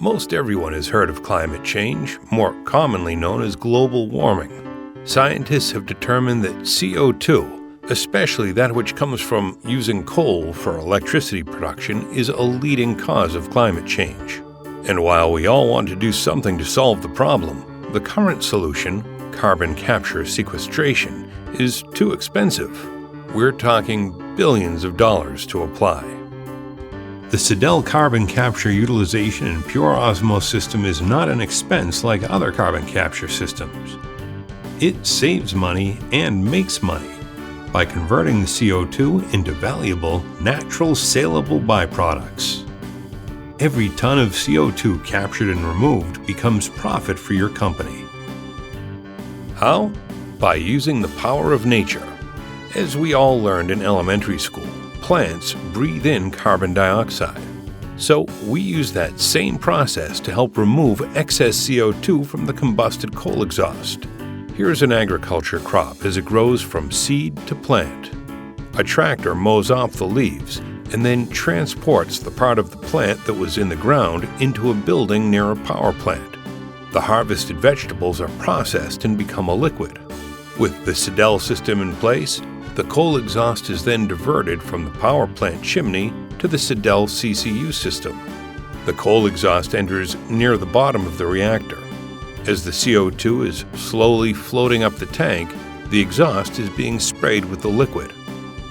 Most everyone has heard of climate change, more commonly known as global warming. Scientists have determined that CO2, especially that which comes from using coal for electricity production, is a leading cause of climate change. And while we all want to do something to solve the problem, the current solution, carbon capture sequestration, is too expensive. We're talking billions of dollars to apply. The SIDEL carbon capture utilization and pure osmosis system is not an expense like other carbon capture systems. It saves money and makes money by converting the CO2 into valuable, natural, saleable byproducts. Every ton of CO2 captured and removed becomes profit for your company. How? By using the power of nature. As we all learned in elementary school, plants breathe in carbon dioxide. So we use that same process to help remove excess CO2 from the combusted coal exhaust. Here's an agriculture crop as it grows from seed to plant. A tractor mows off the leaves and then transports the part of the plant that was in the ground into a building near a power plant. The harvested vegetables are processed and become a liquid. With the SIDEL system in place, the coal exhaust is then diverted from the power plant chimney to the SIDEL CCU system. The coal exhaust enters near the bottom of the reactor. As the CO2 is slowly floating up the tank, the exhaust is being sprayed with the liquid.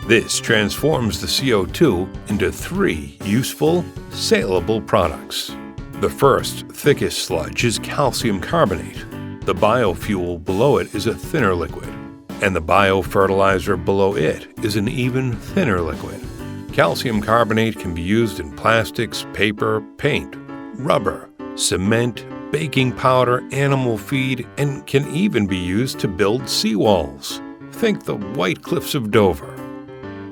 This transforms the CO2 into 3 useful, saleable products. The first, thickest sludge is calcium carbonate. The biofuel below it is a thinner liquid, and the biofertilizer below it is an even thinner liquid. Calcium carbonate can be used in plastics, paper, paint, rubber, cement, baking powder, animal feed, and can even be used to build seawalls. Think the White Cliffs of Dover.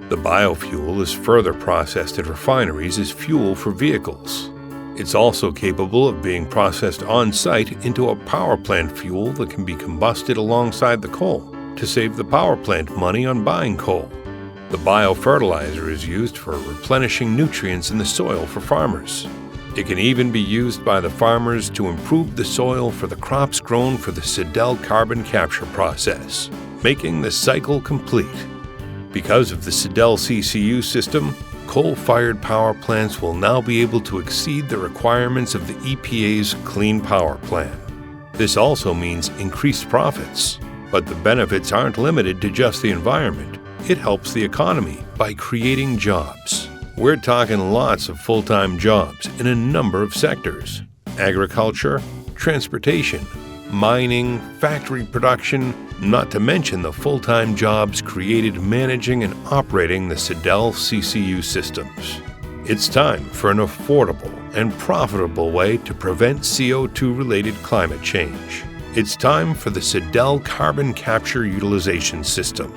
The biofuel is further processed at refineries as fuel for vehicles. It's also capable of being processed on-site into a power plant fuel that can be combusted alongside the coal to save the power plant money on buying coal. The biofertilizer is used for replenishing nutrients in the soil for farmers. It can even be used by the farmers to improve the soil for the crops grown for the SIDEL carbon capture process, making the cycle complete. Because of the SIDEL CCU system, coal-fired power plants will now be able to exceed the requirements of the EPA's Clean Power Plan. This also means increased profits. But the benefits aren't limited to just the environment. It helps the economy by creating jobs. We're talking lots of full-time jobs in a number of sectors: agriculture, transportation, mining, factory production, not to mention the full-time jobs created managing and operating the SIDEL CCU systems. It's time for an affordable and profitable way to prevent CO2-related climate change. It's time for the SIDEL Carbon Capture Utilization System.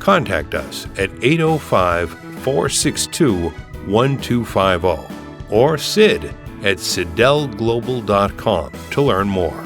Contact us at 805-462-1250 or sid@sidelglobal.com to learn more.